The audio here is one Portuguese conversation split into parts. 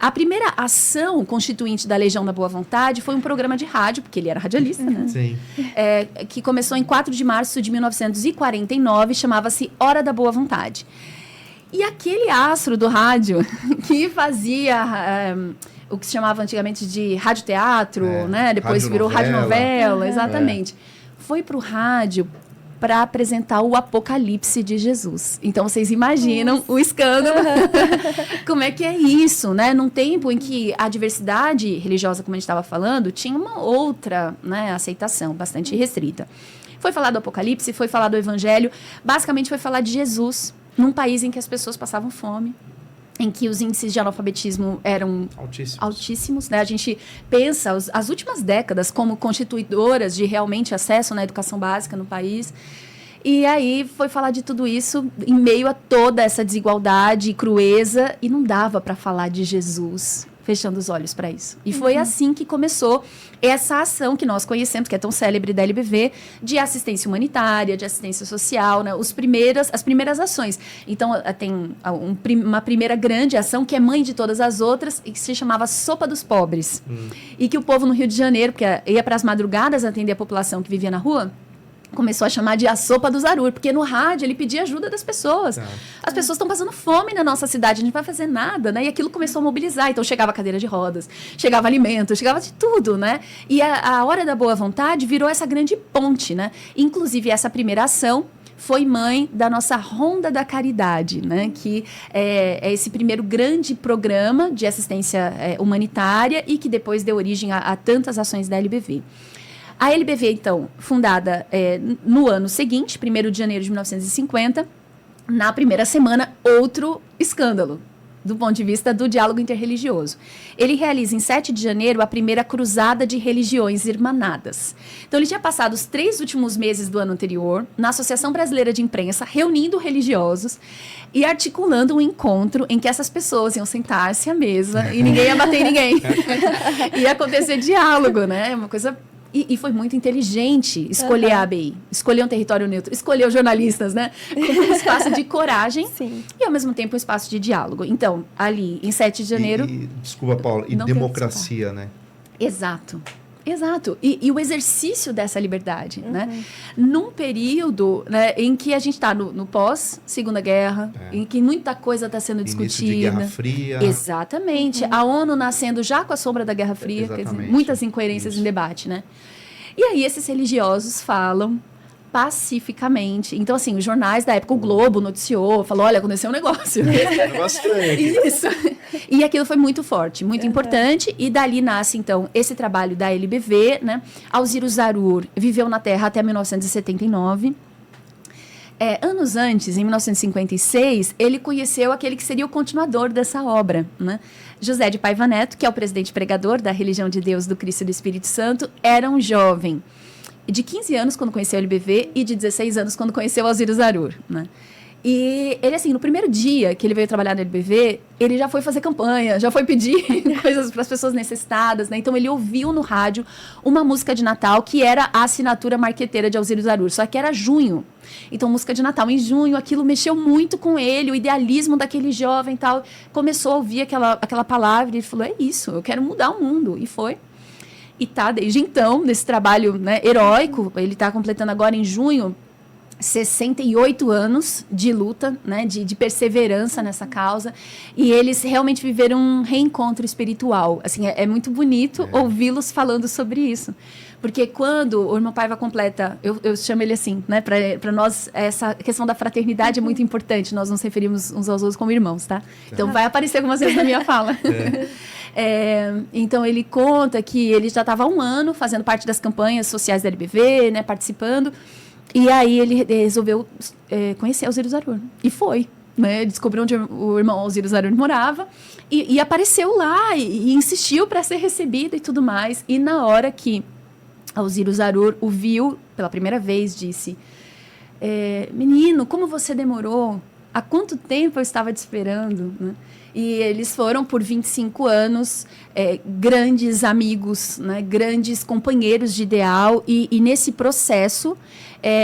A primeira ação constituinte da Legião da Boa Vontade foi um programa de rádio, porque ele era radialista, né? Sim. Que começou em 4 de março de 1949, chamava-se Hora da Boa Vontade. E aquele astro do rádio que fazia o que se chamava antigamente de radioteatro, né? Depois virou radionovela, exatamente. Foi para o rádio para apresentar o Apocalipse de Jesus. Então, vocês imaginam o escândalo. Como é que é isso, né? Num tempo em que a diversidade religiosa, como a gente estava falando, tinha uma outra, né, aceitação bastante restrita. Foi falar do Apocalipse, foi falar do Evangelho, basicamente foi falar de Jesus, num país em que as pessoas passavam fome, em que os índices de analfabetismo eram altíssimos, né? A gente pensa as últimas décadas como constituidoras de realmente acesso na educação básica no país. E aí foi falar de tudo isso em meio a toda essa desigualdade e crueza, e não dava para falar de Jesus fechando os olhos para isso. E foi assim que começou essa ação que nós conhecemos, que é tão célebre da LBV, de assistência humanitária, de assistência social, né? As primeiras ações. Então, tem uma primeira grande ação, que é mãe de todas as outras, e que se chamava Sopa dos Pobres. E que o povo no Rio de Janeiro, porque ia para as madrugadas atender a população que vivia na rua, começou a chamar de a sopa do Zarur, porque no rádio ele pedia ajuda das pessoas. As pessoas estão passando fome na nossa cidade, a gente não vai fazer nada, né? E aquilo começou a mobilizar. Então chegava cadeira de rodas, chegava alimento, chegava de tudo, né? E a Hora da Boa Vontade virou essa grande ponte, né? Inclusive, essa primeira ação foi mãe da nossa Ronda da Caridade, né? Que é esse primeiro grande programa de assistência humanitária e que depois deu origem a tantas ações da LBV. A LBV, então, fundada no ano seguinte, 1º de janeiro de 1950, na primeira semana, outro escândalo, do ponto de vista do diálogo interreligioso. Ele realiza, em 7 de janeiro, a primeira cruzada de religiões irmanadas. Então, ele tinha passado os 3 últimos meses do ano anterior na Associação Brasileira de Imprensa, reunindo religiosos e articulando um encontro em que essas pessoas iam sentar-se à mesa e ninguém ia bater em ninguém. Ia acontecer diálogo, né? Uma coisa... E foi muito inteligente escolher a ABI, escolher um território neutro, escolher os jornalistas, né? Como um espaço de coragem e, ao mesmo tempo, um espaço de diálogo. Então, ali, em 7 de janeiro... Desculpa, Paula, e democracia, né? Exato. E o exercício dessa liberdade, né? Num período, né, em que a gente está no pós-Segunda Guerra, em que muita coisa está sendo discutida. Início de Guerra Fria. Exatamente. A ONU nascendo já com a sombra da Guerra Fria, quer dizer, muitas incoerências em debate, né? E aí esses religiosos falam pacificamente. Então, assim, os jornais da época, o Globo noticiou, falou, olha, aconteceu um negócio. Isso. E aquilo foi muito forte, muito importante. E dali nasce, então, esse trabalho da LBV, né? Alziro Zarur viveu na Terra até 1979. Anos antes, em 1956, ele conheceu aquele que seria o continuador dessa obra, né? José de Paiva Neto, que é o presidente pregador da Religião de Deus, do Cristo e do Espírito Santo, era um jovem de 15 anos quando conheceu a LBV e de 16 anos quando conheceu o Alziro Zarur, né? E ele, assim, no primeiro dia que ele veio trabalhar na LBV, ele já foi fazer campanha, já foi pedir coisas para as pessoas necessitadas, né? Então, ele ouviu no rádio uma música de Natal que era a assinatura marqueteira de Alziro Zarur, só que era junho. Então, música de Natal em junho, aquilo mexeu muito com ele, o idealismo daquele jovem e tal. Começou a ouvir aquela palavra e ele falou, é isso, eu quero mudar o mundo. E foi. E tá, desde então, nesse trabalho, né, heróico, ele está completando agora em junho 68 anos de luta, né, de perseverança nessa causa, e eles realmente viveram um reencontro espiritual. Assim, é muito bonito ouvi-los falando sobre isso, porque quando o irmão Paiva completa, eu chamo ele assim, né, para nós essa questão da fraternidade é muito importante, nós nos referimos uns aos outros como irmãos, tá? Então vai aparecer algumas vezes na minha fala. Então ele conta que ele já estava há 1 ano fazendo parte das campanhas sociais da LBV, né, participando. E aí ele resolveu conhecer Alziro Zarur. E foi. Né? Descobriu onde o irmão Alziro Zarur morava. E apareceu lá e insistiu para ser recebido e tudo mais. E na hora que Alziro Zarur o viu pela primeira vez, disse: menino, como você demorou? Há quanto tempo eu estava te esperando? Né? E eles foram por 25 anos grandes amigos, né? Grandes companheiros de ideal. E nesse processo,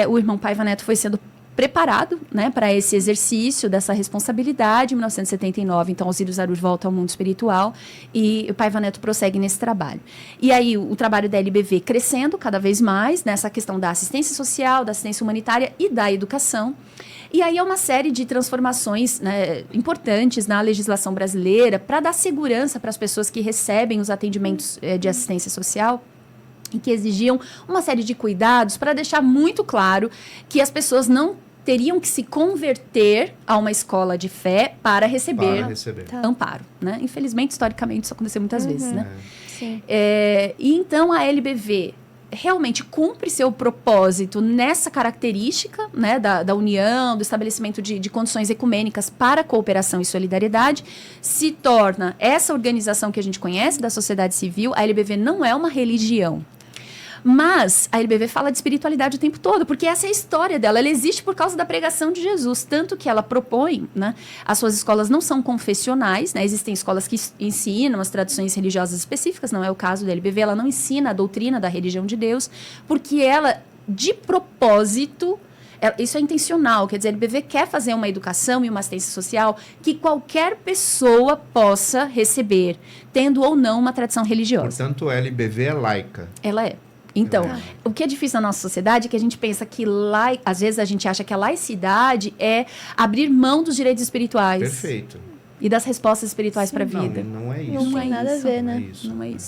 o irmão Paiva Neto foi sendo preparado, né, para esse exercício dessa responsabilidade. Em 1979, então, Alcídios Aruz volta ao mundo espiritual e o Paiva Neto prossegue nesse trabalho. E aí o trabalho da LBV crescendo cada vez mais nessa questão da assistência social, da assistência humanitária e da educação. E aí é uma série de transformações, né, importantes na legislação brasileira para dar segurança para as pessoas que recebem os atendimentos de assistência social, e que exigiam uma série de cuidados para deixar muito claro que as pessoas não teriam que se converter a uma escola de fé para receber amparo, né? Infelizmente, historicamente, isso aconteceu muitas vezes, né? Sim. E então a LBV realmente cumpre seu propósito nessa característica, né, da união, do estabelecimento de condições ecumênicas para cooperação e solidariedade, se torna essa organização que a gente conhece da sociedade civil. A LBV não é uma religião, mas a LBV fala de espiritualidade o tempo todo, porque essa é a história dela. Ela existe por causa da pregação de Jesus, tanto que ela propõe, né, as suas escolas não são confessionais, né, existem escolas que ensinam as tradições religiosas específicas, não é o caso da LBV, ela não ensina a doutrina da religião de Deus, porque ela, de propósito, isso é intencional, quer dizer, a LBV quer fazer uma educação e uma assistência social que qualquer pessoa possa receber, tendo ou não uma tradição religiosa. Portanto, a LBV é laica. Ela é. Então, o que é difícil na nossa sociedade é que a gente pensa que, às vezes, a gente acha que a laicidade é abrir mão dos direitos espirituais. Perfeito. E das respostas espirituais para a vida. Não é isso. Não tem nada a ver, né? Não é isso.